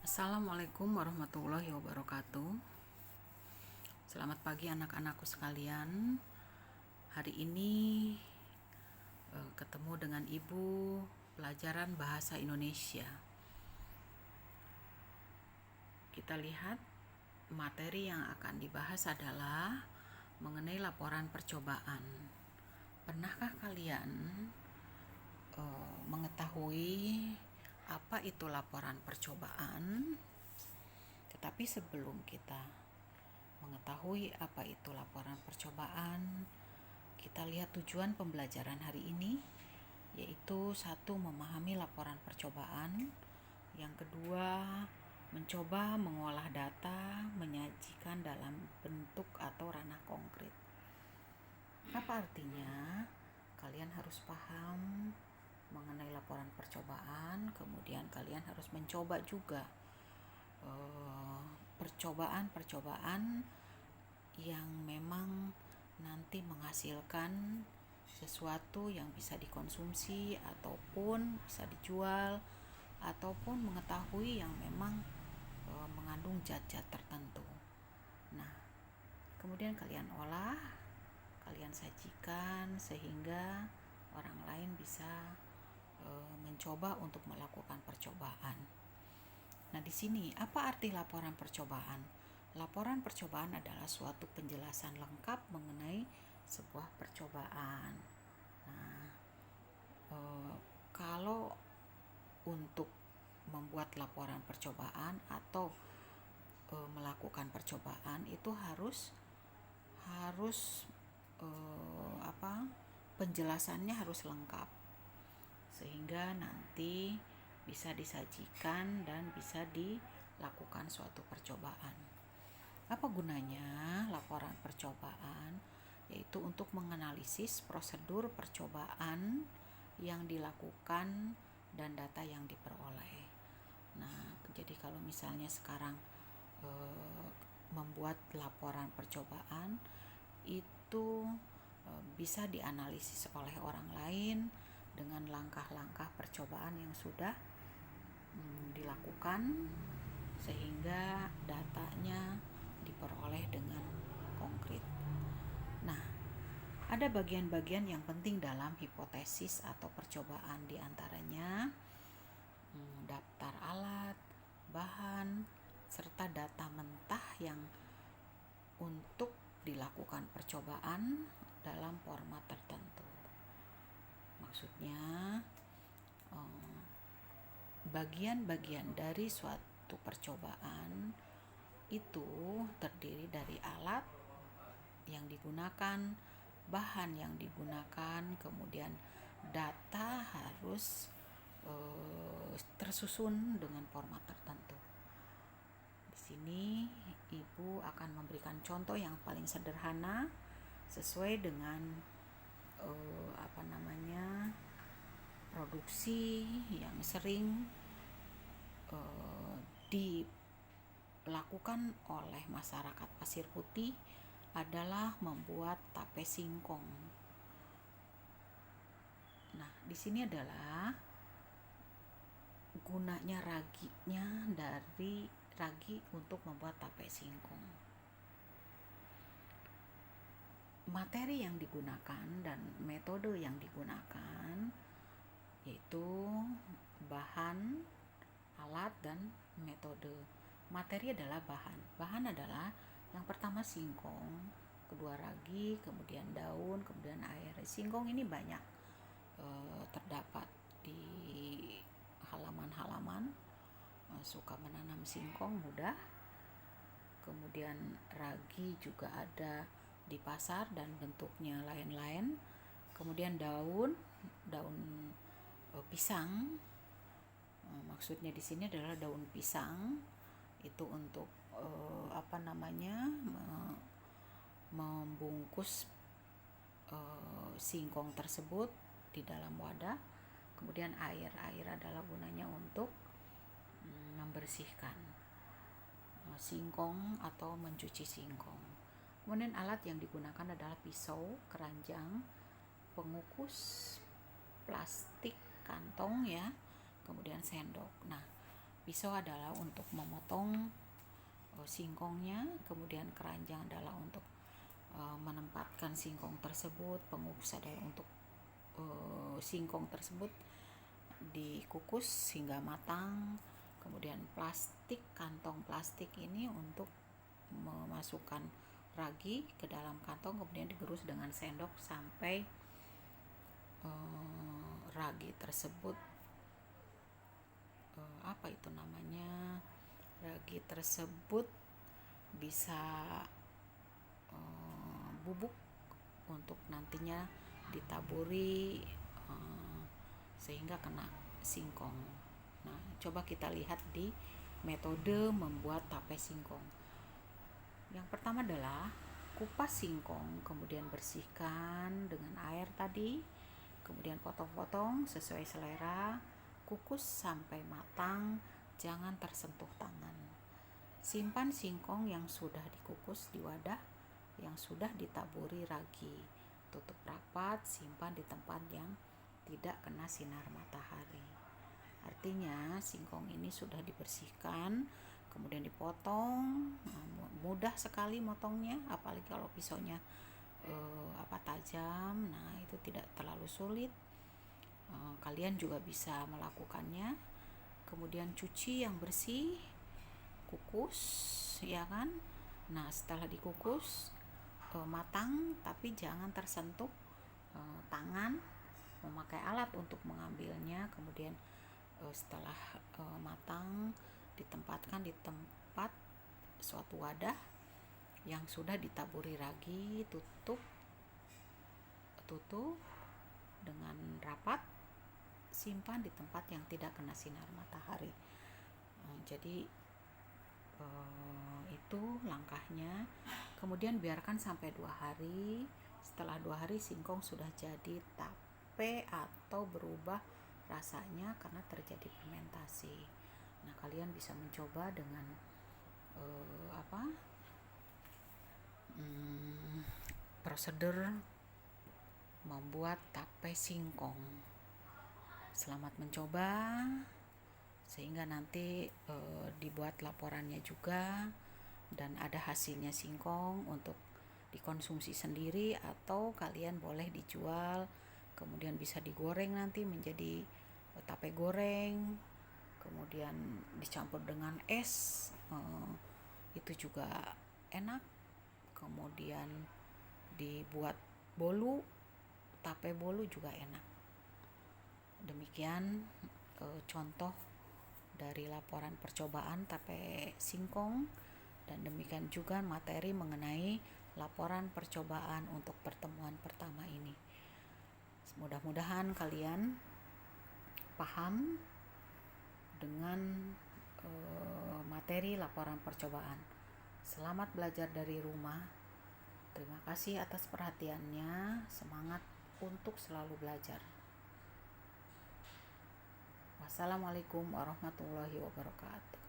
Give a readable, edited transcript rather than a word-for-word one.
Assalamualaikum warahmatullahi wabarakatuh. Selamat pagi anak-anakku sekalian. Hari ini ketemu dengan Ibu pelajaran bahasa Indonesia. Kita lihat materi yang akan dibahas adalah mengenai laporan percobaan. Pernahkah kalian mengetahui apa itu laporan percobaan? Tetapi sebelum kita mengetahui apa itu laporan percobaan, kita lihat tujuan pembelajaran hari ini, yaitu satu, memahami laporan percobaan. Yang kedua, mencoba mengolah data, menyajikan dalam bentuk atau ranah konkret. Apa artinya? Kalian harus paham mengenai laporan percobaan, kemudian kalian harus mencoba juga percobaan-percobaan yang memang nanti menghasilkan sesuatu yang bisa dikonsumsi ataupun bisa dijual, ataupun mengetahui yang memang mengandung zat-zat tertentu. Nah, kemudian kalian olah, kalian sajikan sehingga orang lain bisa mencoba untuk melakukan percobaan. Nah, di sini apa arti laporan percobaan? Laporan percobaan adalah suatu penjelasan lengkap mengenai sebuah percobaan. Nah, kalau untuk membuat laporan percobaan atau melakukan percobaan itu harus penjelasannya harus lengkap sehingga nanti bisa disajikan dan bisa dilakukan suatu percobaan. Apa gunanya laporan percobaan? Yaitu untuk menganalisis prosedur percobaan yang dilakukan dan data yang diperoleh. Nah, jadi kalau misalnya sekarang membuat laporan percobaan itu bisa dianalisis oleh orang lain dengan langkah-langkah percobaan yang sudah dilakukan sehingga datanya diperoleh dengan konkret. Nah, ada bagian-bagian yang penting dalam hipotesis atau percobaan, diantaranya daftar alat, bahan, serta data mentah yang untuk dilakukan percobaan dalam format tertentu. Maksudnya bagian-bagian dari suatu percobaan itu terdiri dari alat yang digunakan, bahan yang digunakan, kemudian data harus tersusun dengan format tertentu. Di sini Ibu akan memberikan contoh yang paling sederhana sesuai dengan produksi yang sering dilakukan oleh masyarakat Pasir Putih adalah membuat tape singkong. Nah, di sini adalah gunanya raginya dari ragi untuk membuat tape singkong. Materi yang digunakan dan metode yang digunakan yaitu bahan, alat, dan metode. Materi adalah bahan. Bahan adalah yang pertama singkong, kedua ragi, kemudian daun, kemudian air. Singkong ini banyak terdapat di halaman-halaman, suka menanam singkong mudah. Kemudian ragi juga ada di pasar dan bentuknya lain-lain. Kemudian daun pisang, maksudnya di sini adalah daun pisang itu untuk membungkus singkong tersebut di dalam wadah. Kemudian air adalah gunanya untuk membersihkan singkong atau mencuci singkong. Kemudian alat yang digunakan adalah pisau, keranjang, pengukus, plastik, kantong ya, kemudian sendok. Nah, pisau adalah untuk memotong singkongnya, kemudian keranjang adalah untuk menempatkan singkong tersebut, pengukus adalah untuk singkong tersebut dikukus hingga matang. Kemudian kantong plastik ini untuk memasukkan ragi ke dalam kantong, kemudian digerus dengan sendok sampai ragi tersebut ragi tersebut bisa bubuk untuk nantinya ditaburi sehingga kena singkong. Nah, coba kita lihat di metode membuat tape singkong. Yang pertama adalah kupas singkong, kemudian bersihkan dengan air tadi, kemudian potong-potong sesuai selera, kukus sampai matang, jangan tersentuh tangan. Simpan singkong yang sudah dikukus di wadah yang sudah ditaburi ragi, tutup rapat, simpan di tempat yang tidak kena sinar matahari. Artinya singkong ini sudah dibersihkan, kemudian dipotong, mudah sekali motongnya, apalagi kalau pisaunya tajam. Nah, itu tidak terlalu sulit, kalian juga bisa melakukannya. Kemudian cuci yang bersih, kukus, ya kan. Nah, setelah dikukus matang, tapi jangan tersentuh tangan, memakai alat untuk mengambilnya. Kemudian setelah matang, ditempatkan di tempat suatu wadah yang sudah ditaburi ragi, tutup dengan rapat, simpan di tempat yang tidak kena sinar matahari. Jadi itu langkahnya. Kemudian biarkan sampai 2 hari. Setelah 2 hari singkong sudah jadi tape atau berubah rasanya karena terjadi fermentasi. Nah, kalian bisa mencoba dengan prosedur membuat tape singkong. Selamat mencoba, sehingga nanti dibuat laporannya juga dan ada hasilnya singkong untuk dikonsumsi sendiri, atau kalian boleh dijual, kemudian bisa digoreng nanti menjadi tape goreng, kemudian dicampur dengan es, itu juga enak. Kemudian dibuat bolu, tape bolu juga enak. Demikian contoh dari laporan percobaan tape singkong, dan demikian juga materi mengenai laporan percobaan untuk pertemuan pertama ini. Mudah-mudahan kalian paham dengan materi laporan percobaan. Selamat belajar dari rumah. Terima kasih atas perhatiannya. Semangat untuk selalu belajar. Wassalamualaikum warahmatullahi wabarakatuh.